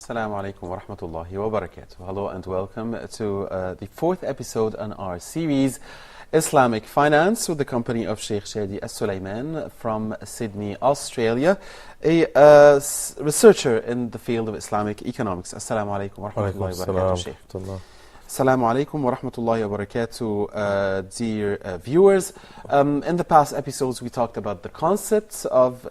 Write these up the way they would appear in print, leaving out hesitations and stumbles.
Assalamu alaikum wa rahmatullahi wa barakatuh. Hello and welcome to the fourth episode on our series Islamic Finance with the company of Sheikh Shadi Al-Sulaiman from Sydney, Australia, a researcher in the field of Islamic economics. Assalamu alaikum wa rahmatullahi wa barakatuh, Sheikh. Assalamu alaikum wa rahmatullahi wa barakatuh, dear viewers. In the past episodes we talked about the concepts of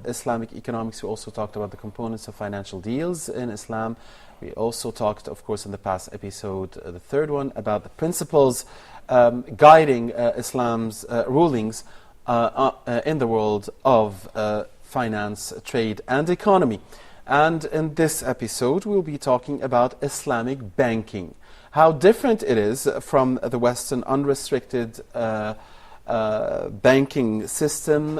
Islamic economics. We also talked about the components of financial deals in Islam. We also talked, of course, in the past episode, the third one, about the principles guiding Islam's rulings in the world of finance, trade and economy. And in this episode we'll be talking about Islamic banking. How different it is from the Western unrestricted banking system,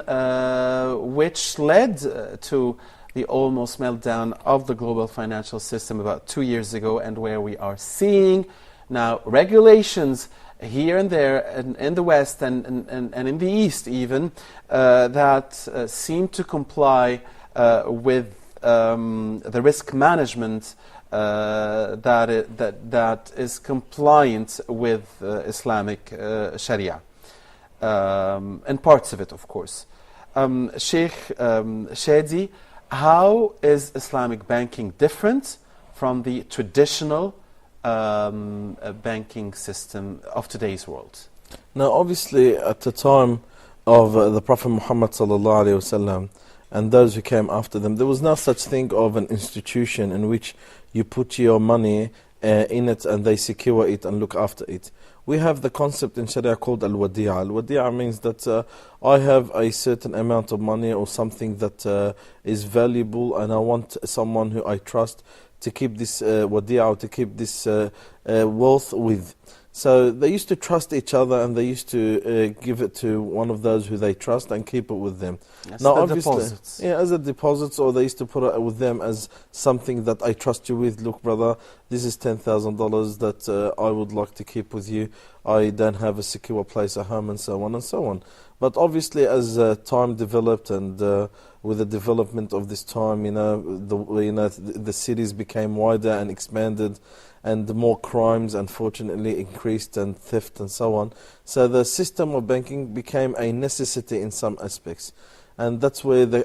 which led to the almost meltdown of the global financial system about 2 years ago, and where we are seeing now regulations here and there in the West and in the East even, that seem to comply with the risk management that is compliant with Islamic Sharia, and parts of it, of course. Sheikh Shadi, how is Islamic banking different from the traditional banking system of today's world? Now, obviously, at the time of the Prophet Muhammad sallallahu alaihi wasallam and those who came after them, there was no such thing of an institution in which you put your money in it and they secure it and look after it. We have the concept in Sharia called al-wadi'a. Al-wadi'a means that I have a certain amount of money or something that is valuable, and I want someone who I trust to keep this wadi'a, or to keep this wealth with. So they used to trust each other, and they used to give it to one of those who they trust and keep it with them. Yes, now, the obviously, deposits. yeah, as a deposits, or they used to put it with them as something that I trust you with. Look, brother, this is $10,000 that I would like to keep with you. I don't have a secure place at home, and so on and so on. But obviously, as time developed, and with the development of this time, the cities became wider and expanded, and more crimes unfortunately increased, and theft and so on. So the system of banking became a necessity in some aspects, and that's where the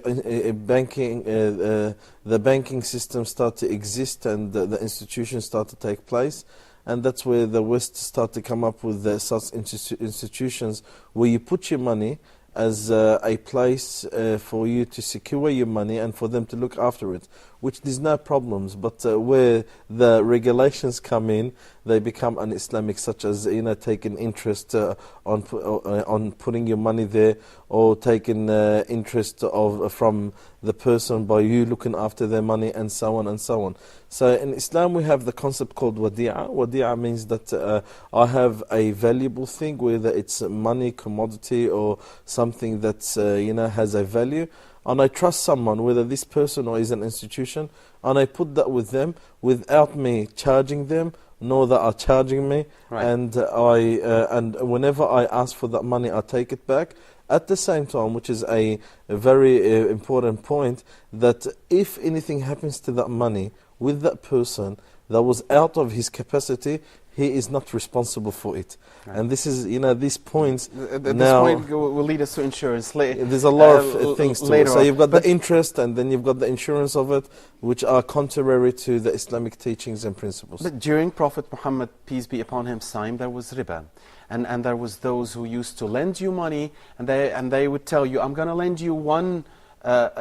banking system started to exist, and the institutions start to take place. And that's where the West started to come up with such institutions where you put your money as a place for you to secure your money and for them to look after it, which there's no problems. But where the regulations come in, they become un-Islamic, such as taking interest on putting your money there, or taking interest from the person by you looking after their money, and so on and so on. So in Islam we have the concept called wadi'a. Wadi'a means that I have a valuable thing, whether it's money, commodity, or something that's has a value, and I trust someone, whether this person or is an institution, and I put that with them without me charging them, nor that are charging me, Right. and and whenever I ask for that money, I take it back. At the same time, which is a very important point, that if anything happens to that money with that person that was out of his capacity, he is not responsible for it. Right. And this is, these points This now, point will lead us to insurance later. there's a lot of things to it. later So on. you've got But the interest, and then you've got the insurance of it, which are contrary to the Islamic teachings and principles. But during Prophet Muhammad, peace be upon him, time, there was riba. And there was those who used to lend you money, and they would tell you, I'm going to lend you one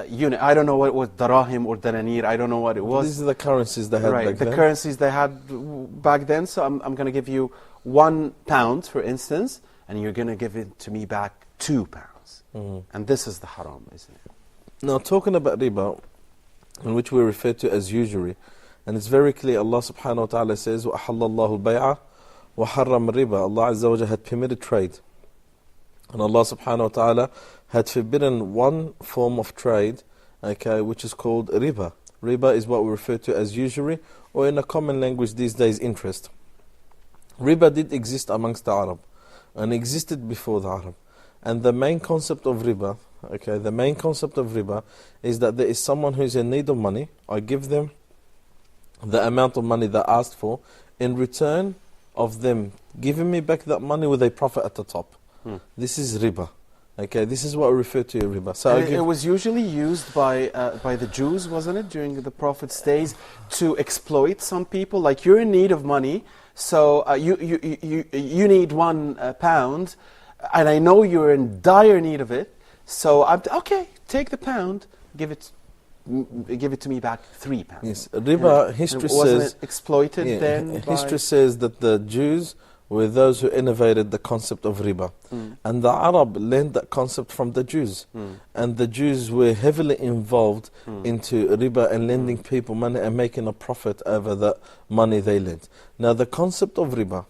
unit. I don't know what it was, darahim or dananir, I don't know what it was. These are the currencies they had back The then. currencies they had back then. So I'm going to give you £1, for instance, and you're going to give it to me back £2. And this is the haram, isn't it? Now, talking about riba, in which we refer to as usury, and it's very clear, Allah subhanahu wa ta'ala says, وَأَحَلَّ اللَّهُ الْبَيْعَ وَحَرَّمَ الرِّبَى. Allah Azza wa Jalla had permitted trade, and Allah subhanahu wa ta'ala had forbidden one form of trade, which is called riba. Riba is what we refer to as usury, or in a common language these days, interest. Riba did exist amongst the Arab, and existed before the Arab. And the main concept of riba, the main concept of riba is that there is someone who is in need of money. I give them the amount of money they asked for in return of them giving me back that money with a profit at the top. This is riba. Okay, this is what I refer to as riba. So it was usually used by the Jews, wasn't it, during the Prophet's days, to exploit some people. Like, you're in need of money, so you need £1, and I know you're in dire need of it. So okay, take the pound, give it to me back £3. Yes, riba. History says, wasn't it exploited then? History says that the Jews were those who innovated the concept of riba. And the Arab learned that concept from the Jews. And the Jews were heavily involved into riba and lending people money and making a profit over the money they lent. Now the concept of riba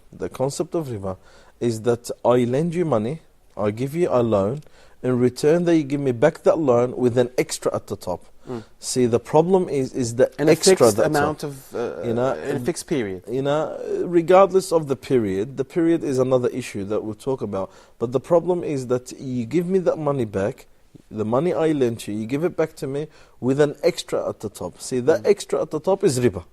is that I lend you money, I give you a loan, in return that you give me back that loan with an extra at the top. See, the problem is the extra, a fixed amount of in a fixed period. Regardless of the period is another issue that we'll talk about. But the problem is that you give me that money back, the money I lent you, you give it back to me with an extra at the top. See, that extra at the top is riba.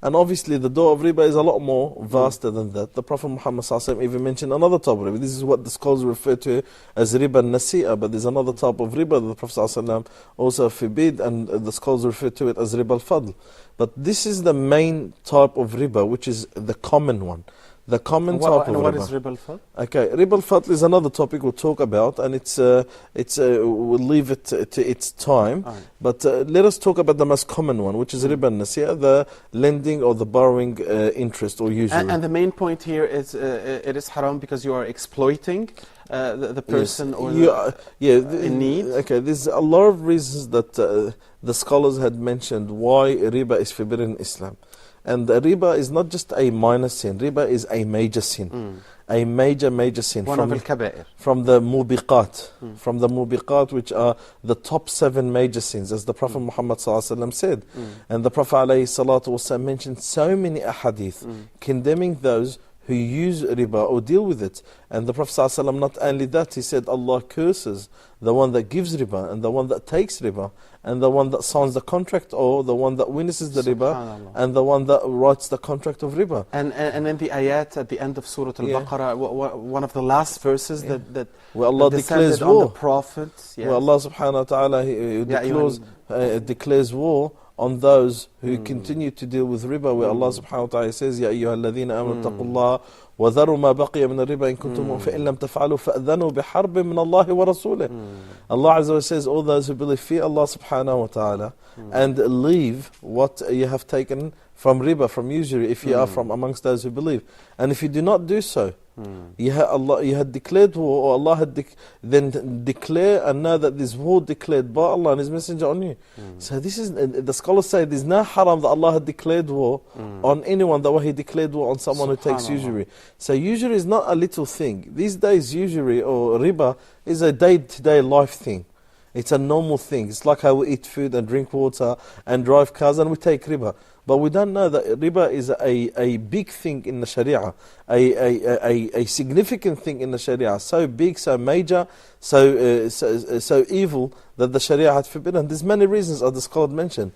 And obviously the door of riba is a lot more vaster than that. The Prophet Muhammad ﷺ even mentioned another type of riba. This is what the scholars refer to as riba nasi'a, but there's another type of riba that the Prophet ﷺ also forbid, and the scholars refer to it as riba al-fadl. But this is the main type of riba, which is the common one. The common type of riba. What is riba al-fadl? Okay, riba al-fadl is another topic we'll talk about, and we'll leave it to its time. But let us talk about the most common one, which is riba al-nasi'a, the lending or the borrowing interest or usury. And the main point here is it is haram because you are exploiting the person in need. Okay, there's a lot of reasons that the scholars had mentioned why riba is forbidden in Islam. And riba is not just a minor sin. Riba is a major sin. A major sin. One of al-kaba'ir. From the mubiqat. From the mubiqat, which are the top 7 major sins, as the Prophet Muhammad ﷺ said. And the Prophet ﷺ mentioned so many ahadith condemning those who use riba or deal with it. And the Prophet ﷺ, not only that, he said Allah curses the one that gives riba and the one that takes riba and the one that signs the contract or the one that witnesses the riba and the one that writes the contract of riba. And in the ayat at the end of Surah Al-Baqarah, one of the last verses that where Allah declares on war. the Prophet. Where Allah subhanahu wa ta'ala declares war on those who continue to deal with riba, where Allah subhanahu wa ta'ala says, Ya ayyuha alladhina amanu taqullah wa dharu ma baqiya min riba in kuntum mu'min lam taf'alu fa'adhanu biharbin min Allah wa rasulih. Allah Azza wa says, all those who believe, fear Allah subhanahu wa ta'ala and leave what you have taken from riba, from usury, if you are from amongst those who believe. And if you do not do so, you had declared war, or Allah had then declare and know that this war declared by Allah and His Messenger on you. So this is, the scholars say, there's no haram that Allah had declared war on anyone the way He declared war on someone who takes usury. So usury is not a little thing. These days usury or riba is a day-to-day life thing. It's a normal thing. It's like how we eat food and drink water and drive cars and we take riba. But we don't know that riba is a big thing in the Sharia, a significant thing in the Sharia, so big, so major, so evil that the Sharia had forbidden. There's many reasons, as the scholar mentioned.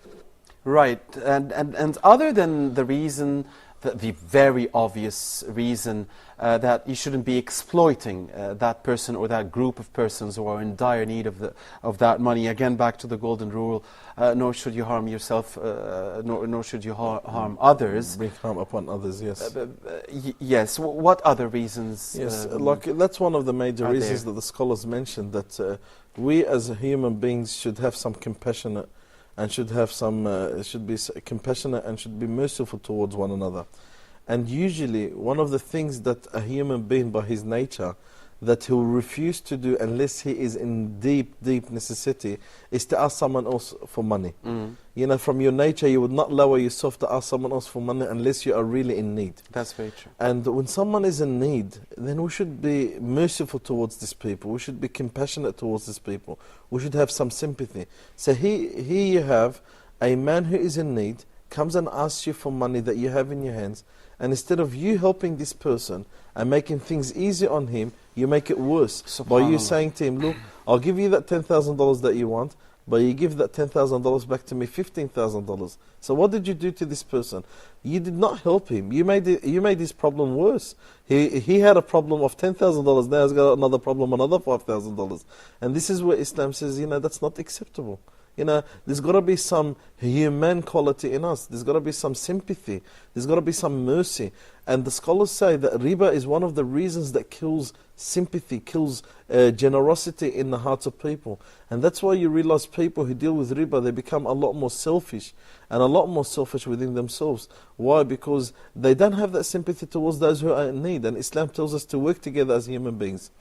Right, and other than the reason, the very obvious reason that you shouldn't be exploiting that person or that group of persons who are in dire need of that money. Again, back to the golden rule, nor should you harm yourself, nor should you harm others. Bring harm upon others, yes. Yes, what other reasons? Yes, that's one of the major reasons that the scholars mentioned, that we as human beings should have some compassionate and should be compassionate and should be merciful towards one another. And usually one of the things that a human being by his nature that he will refuse to do unless he is in deep necessity is to ask someone else for money. You know, from your nature you would not lower yourself to ask someone else for money unless you are really in need. That's very true. And when someone is in need, then we should be merciful towards these people. We should be compassionate towards these people. We should have some sympathy. So here you have a man who is in need, comes and asks you for money that you have in your hands, and instead of you helping this person and making things easy on him, you make it worse by you saying to him, look, I'll give you that $10,000 that you want, but you give that $10,000 back to me, $15,000. So what did you do to this person? You did not help him. You made his problem worse. He had a problem of $10,000. Now he's got another problem, another $5,000. And this is where Islam says, that's not acceptable. There's got to be some human quality in us. There's got to be some sympathy. There's got to be some mercy. And the scholars say that riba is one of the reasons that kills sympathy, kills generosity in the hearts of people. And that's why you realize people who deal with riba, they become a lot more selfish and a lot more selfish within themselves. Why? Because they don't have that sympathy towards those who are in need. And Islam tells us to work together as human beings.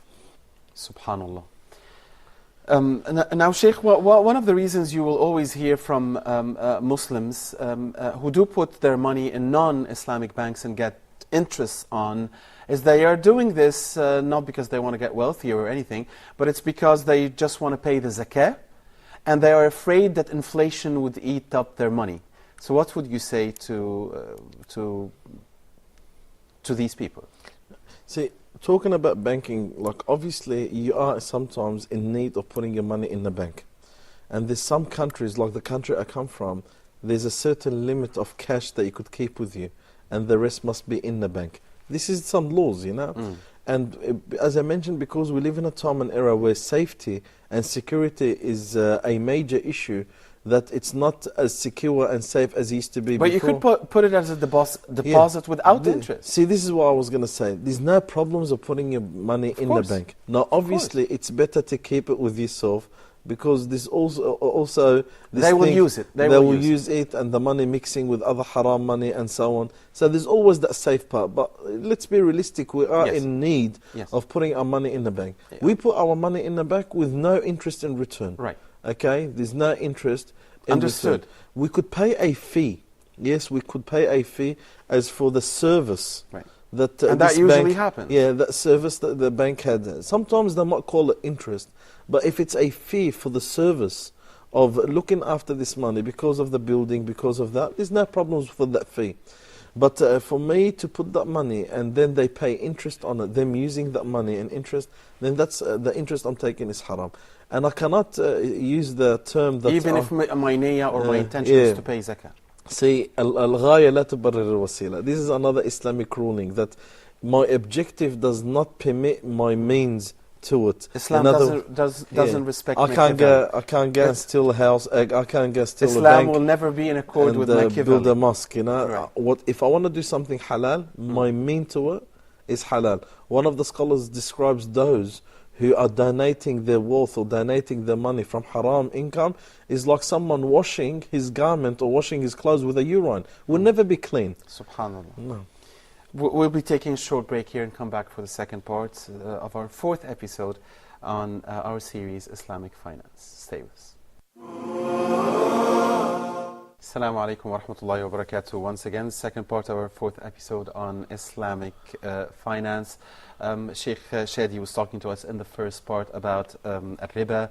Subhanallah. Now, Sheikh, one of the reasons you will always hear from Muslims who do put their money in non-Islamic banks and get interest on is they are doing this not because they want to get wealthier or anything, but it's because they just want to pay the zakah and they are afraid that inflation would eat up their money. So what would you say to these people? See, talking about banking, obviously you are sometimes in need of putting your money in the bank. And there's some countries, like the country I come from, there's a certain limit of cash that you could keep with you, and the rest must be in the bank. This is some laws, And as I mentioned, because we live in a time and era where safety and security is a major issue, that it's not as secure and safe as it used to be before. But you could put it as a deposit without interest. See, this is what I was going to say. There's no problems of putting your money in the bank. Now, obviously, it's better to keep it with yourself, because this also this they will use it. They will use it, and the money mixing with other haram money and so on. So there's always that safe part. But let's be realistic. We are in need of putting our money in the bank. Yeah. We put our money in the bank with no interest in return. Right. Okay? There's no interest in Understood. return. We could pay a fee. Yes, we could pay a fee as for the service. Right. And that usually happens. Yeah, that service that the bank had. Sometimes they might call it interest. But if it's a fee for the service of looking after this money because of the building, because of that, there's no problems for that fee. But for me to put that money and then they pay interest on it, them using that money and interest, then that's the interest I'm taking is haram. And I cannot use the term that... Even if my niyyah or my intention is to pay zakah. See, al-ghaya la tubarrir al-wasila. This is another Islamic ruling, that my objective does not permit my means to it. Islam doesn't respect I can't go and steal a house. I can't go steal a bank. Islam will never be in accord with my kibble. Build a mosque, Right. If I want to do something halal, my mean to it is halal. One of the scholars describes those who are donating their wealth or donating their money from haram income is like someone washing his garment or washing his clothes with a urine. Will never be clean. Subhanallah. No. We'll be taking a short break here and come back for the second part of our fourth episode on our series Islamic Finance. Stay with us. Assalamu alaikum wa rahmatullahi wa barakatuh. Once again, second part of our fourth episode on Islamic finance. Sheikh Shadi was talking to us in the first part about riba,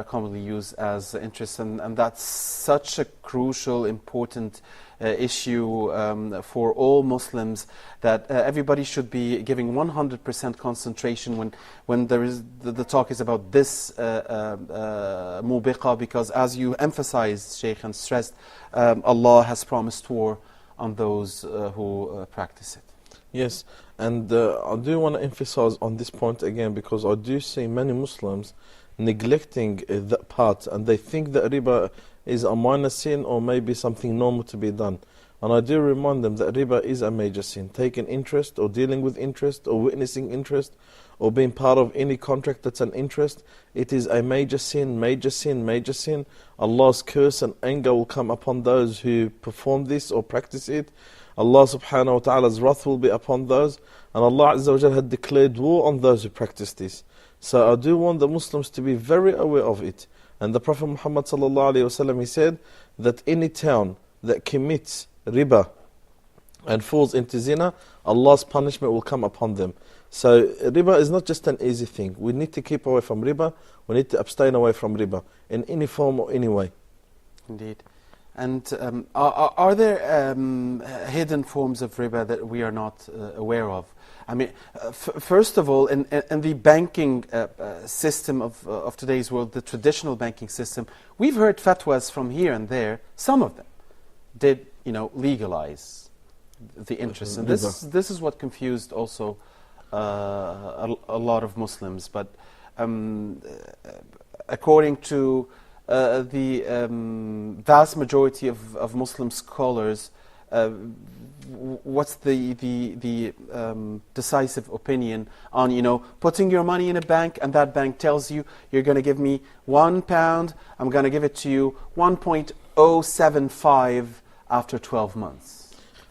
commonly used as interest, and that's such a crucial, important issue for all Muslims, that everybody should be giving 100% concentration when there is the talk is about this mubiqa, because as you emphasized, Sheikh, and stressed, Allah has promised war on those who practice it. Yes, and I do want to emphasize on this point again, because I do see many Muslims neglecting that part, and they think that riba is a minor sin or maybe something normal to be done. And I do remind them that riba is a major sin. Taking interest or dealing with interest or witnessing interest or being part of any contract that's an interest, it is a major sin, major sin, major sin. Allah's curse and anger will come upon those who perform this or practice it. Allah subhanahu wa ta'ala's wrath will be upon those, and Allah Azza wa Jal had declared war on those who practice this. So I do want the Muslims to be very aware of it. And the Prophet Muhammad sallallahu alayhi wa sallam, he said that any town that commits riba and falls into zina, Allah's punishment will come upon them. So riba is not just an easy thing. We need to keep away from riba. We need to abstain away from riba in any form or any way. Indeed. And are there hidden forms of riba that we are not aware of? I mean, first of all, in the banking system of today's world, the traditional banking system, we've heard fatwas from here and there. Some of them did, legalize the interest, and this is what confused also a lot of Muslims. But according to the vast majority of Muslim scholars, what's the decisive opinion on putting your money in a bank, and that bank tells you you're going to give me £1, I'm going to give it to you 1.075 after 12 months.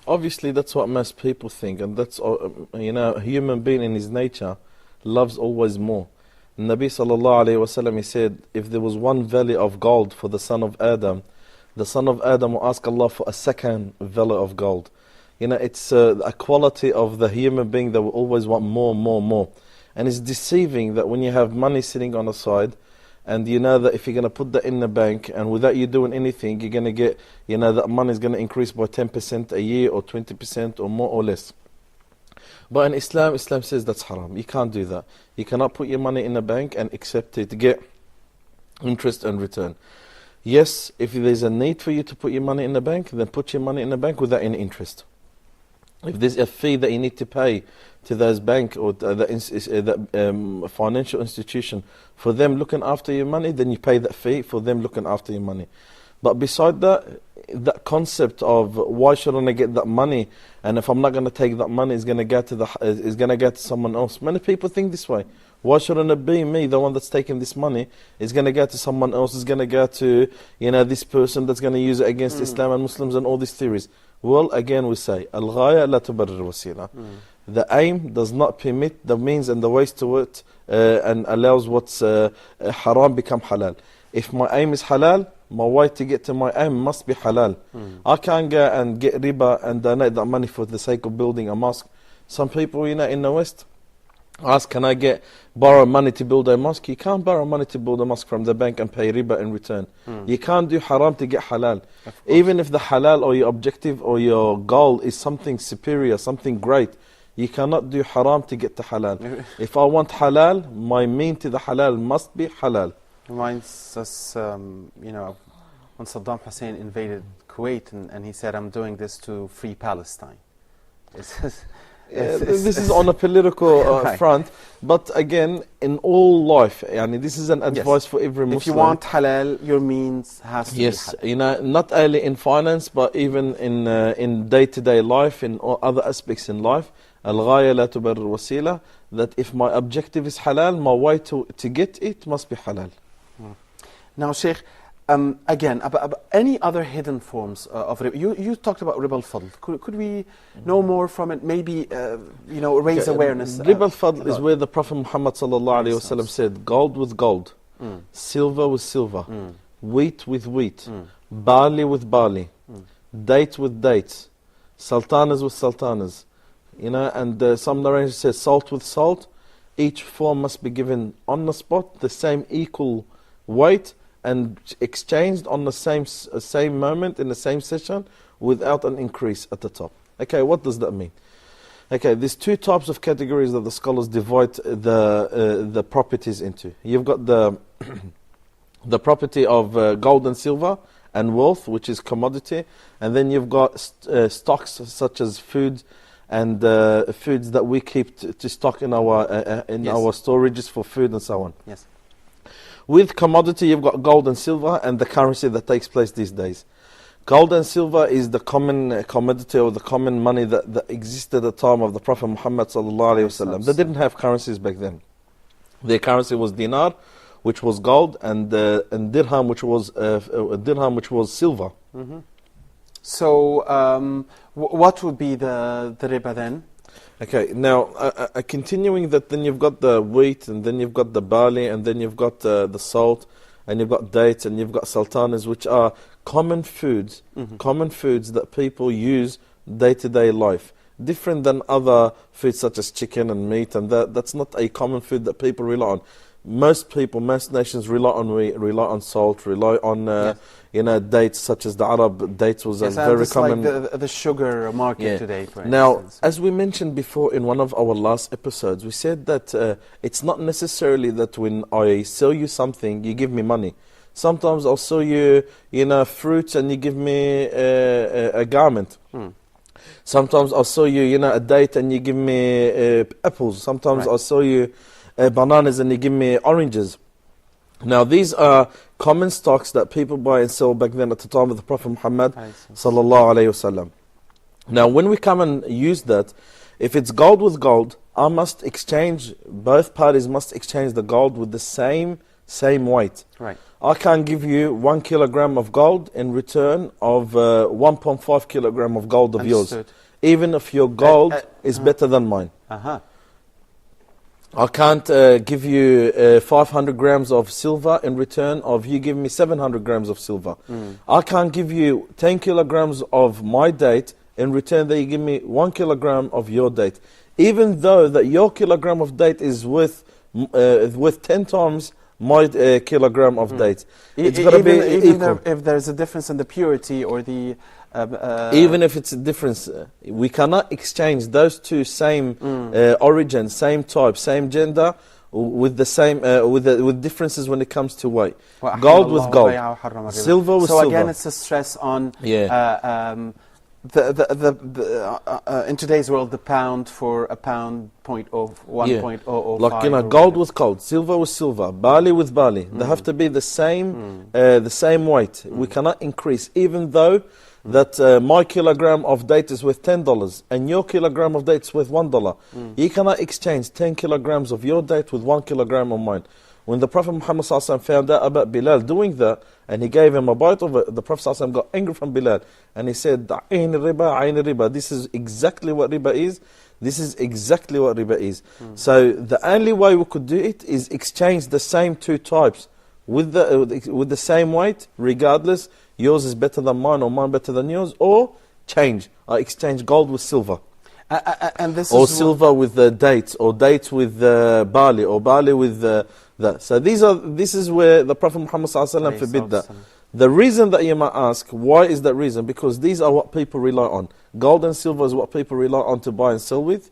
Obviously, that's what most people think, and that's a human being in his nature loves always more. Nabi sallallahu alayhi wa sallam, he said, if there was one valley of gold for the son of Adam, the son of Adam will ask Allah for a second valley of gold. It's a quality of the human being that will always want more, more, more. And it's deceiving that when you have money sitting on the side, and you know that if you're going to put that in the bank, and without you doing anything, you're going to get, that money is going to increase by 10% a year, or 20%, or more or less. But in Islam says that's haram. You can't do that. You cannot put your money in a bank and accept it to get interest and return. Yes, if there's a need for you to put your money in the bank, then put your money in the bank without any interest. If there's a fee that you need to pay to those bank or the financial institution for them looking after your money, then you pay that fee for them looking after your money. But beside that concept of why shouldn't I get that money, and if I'm not going to take that money, it's going to go to someone else. Many people think this way. Why shouldn't it be me, the one that's taking this money? It's going to go to someone else. It's going to go to this person that's going to use it against Islam and Muslims and all these theories. Well, again we say, al-ghaya la tubarrir wasila. The aim does not permit the means and the ways to it, and allows what's haram become halal. If my aim is halal, my way to get to my aim must be halal. I can't go and get riba and donate that money for the sake of building a mosque. Some people, in the West, ask, can I borrow money to build a mosque? You can't borrow money to build a mosque from the bank and pay riba in return. You can't do haram to get halal. Even if the halal or your objective or your goal is something superior, something great, you cannot do haram to get to halal. If I want halal, my mean to the halal must be halal. Reminds us, when Saddam Hussein invaded Kuwait, and he said, I'm doing this to free Palestine. This is on a political front, but again, in all life, this is an advice for every Muslim. If you want halal, your means has to be halal. Not only in finance, but even in day-to-day life, in all other aspects in life, al-ghaya la tubarrir wasila, that if my objective is halal, my way to get it must be halal. Now, Sheikh, again, about any other hidden forms of riba? You talked about riba al-fadl. Could we know more from it? Maybe, raise awareness. Riba al-fadl is where the Prophet Muhammad sallallahu alaihi wasallam said, gold with gold, silver with silver, wheat with wheat, barley with barley, dates with dates, sultanas with sultanas. And some narration says salt with salt. Each form must be given on the spot, the same equal weight, and exchanged on the same moment in the same session without an increase at the top. Okay, what does that mean? Okay, there's two types of categories that the scholars divide the properties into. You've got the property of gold and silver and wealth, which is commodity, and then you've got stocks such as food and foods that we keep to stock in our storages for food and so on. Yes. With commodity, you've got gold and silver and the currency that takes place these days. Gold and silver is the common commodity or the common money that existed at the time of the Prophet Muhammad sallallahu alaihi wasallam. They didn't have currencies back then. Their currency was dinar, which was gold, and dirham, which was silver. So, what would be the riba then? Okay, now continuing that, then you've got the wheat, and then you've got the barley, and then you've got the salt, and you've got dates, and you've got sultanas, which are common foods, that people use day-to-day life. Different than other foods such as chicken and meat, and that's not a common food that people rely on. most people, most nations rely on wheat, rely on salt, rely on dates such as the Arab dates was very common. Like the sugar market today, for now, instance. as we mentioned before in one of our last episodes, we said that it's not necessarily that when I sell you something, you give me money. Sometimes I'll sell you, fruits and you give me a garment. Sometimes I'll sell you, a date and you give me apples. Sometimes I'll sell you bananas and you give me oranges. Now these are common stocks that people buy and sell back then at the time of the Prophet Muhammad sallallahu alaihi wasallam. Now when we come and use that, if it's gold with gold, I must exchange, both parties must exchange the gold with the same weight. Right. I can't give you 1 kilogram of gold in return of 1.5 kilogram of gold of yours, even if your gold is better than mine. I can't give you 500 grams of silver in return of you give me 700 grams of silver. I can't give you 10 kilograms of my date in return that you give me 1 kilogram of your date. Even though that your kilogram of date is worth 10 times my kilogram of dates. It's got to be equal. If there's a difference in the purity or the... even if it's a difference, we cannot exchange those two same origin, same type, same gender, with the same with differences when it comes to weight. Gold with gold, silver with silver. So again, it's a stress on in today's world, the pound for a pound 1.005. Like gold with gold, silver with silver, barley with barley. They have to be the same weight. We cannot increase, even though that my kilogram of date is worth $10 and your kilogram of date is worth $1. You cannot exchange 10 kilograms of your date with 1 kilogram of mine. When the Prophet Muhammad found out about Bilal doing that, and he gave him a bite of it, the Prophet got angry from Bilal, and he said, "Ayn riba, this is exactly what riba is. This is exactly what riba is." So the only way we could do it is exchange the same two types with the same weight, regardless. Yours is better than mine, or mine better than yours, or change. I exchange gold with silver. And this or silver with dates, or dates with barley, or barley with that. So this is where the Prophet Muhammad ﷺ forbid that. The reason that you might ask, why is that reason? Because these are what people rely on. Gold and silver is what people rely on to buy and sell with.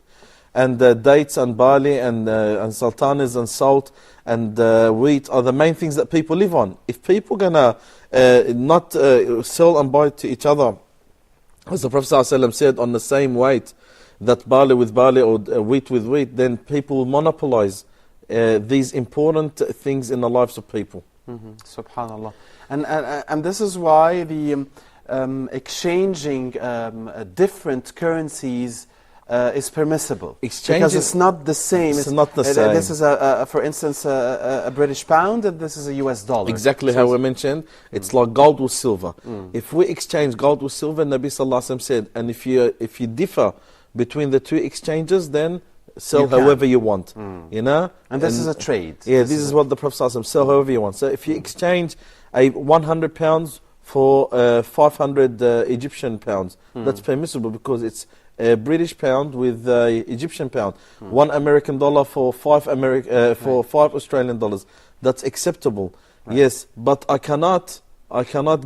And dates and barley and sultanas and salt and wheat are the main things that people live on. If people gonna not sell and buy to each other, as the Prophet ﷺ said, on the same weight, that barley with barley or wheat with wheat, then people will monopolize these important things in the lives of people. Subhanallah. And this is why the exchanging different currencies is permissible. Because it's not the same. It's not the same. This is, for instance, a British pound, and this is a US dollar. Exactly how we mentioned. It's like gold with silver. If we exchange gold with silver, Nabi Sallallahu Alaihi Wasallam said, and if you differ between the two exchanges, then sell however you want. And this is a trade. Yeah, this is what the Prophet ﷺ, sell however you want. So if you exchange a 100 pounds for 500 Egyptian pounds, that's permissible, because it's a British pound with Egyptian pound. $1 American for 5 Australian dollars. That's acceptable. Yes, but I cannot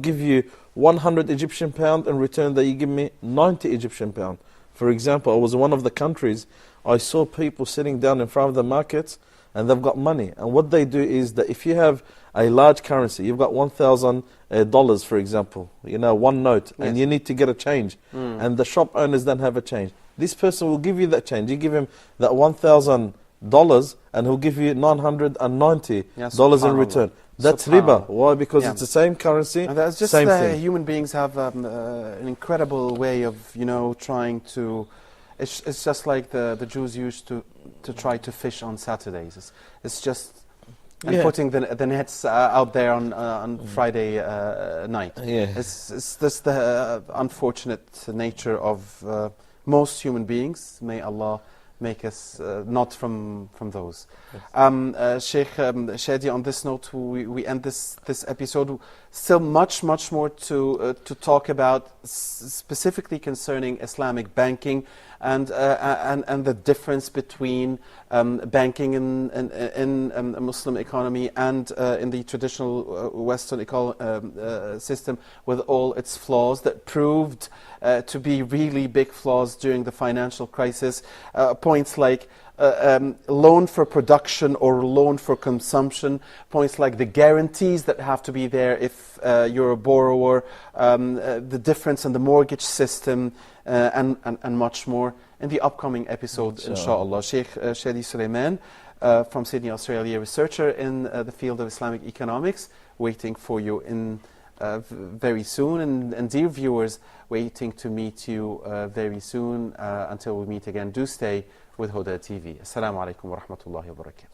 give you 100 Egyptian pound in return that you give me 90 Egyptian pound. For example, I was in one of the countries, I saw people sitting down in front of the markets and they've got money. And what they do is that if you have a large currency, you've got $1,000, for example, one note, and you need to get a change. And the shop owners don't have a change. This person will give you that change. You give him that $1,000 and he'll give you $990 in return. That's riba. Why? Because it's the same currency, and that's just same thing. Human beings have an incredible way of, trying to... It's just like the Jews used to try to fish on Saturdays. It's just... And putting the nets out there on Friday night. It's just the unfortunate nature of most human beings. May Allah make us not from those. Sheikh Shadi, on this note, we end this episode still much more to talk about, specifically concerning Islamic banking and the difference between banking in a Muslim economy and in the traditional Western system, with all its flaws that proved to be really big flaws during the financial crisis. Points like loan for production or loan for consumption, points like the guarantees that have to be there if you're a borrower, the difference in the mortgage system, and much more. In the upcoming episode, inshallah, Sheikh Shadi Sulaiman from Sydney, Australia, researcher in the field of Islamic economics, waiting for you in very soon, and dear viewers, waiting to meet you very soon. Until we meet again, do stay with Huda TV. Assalamu alaikum wa rahmatullahi wa barakatuh.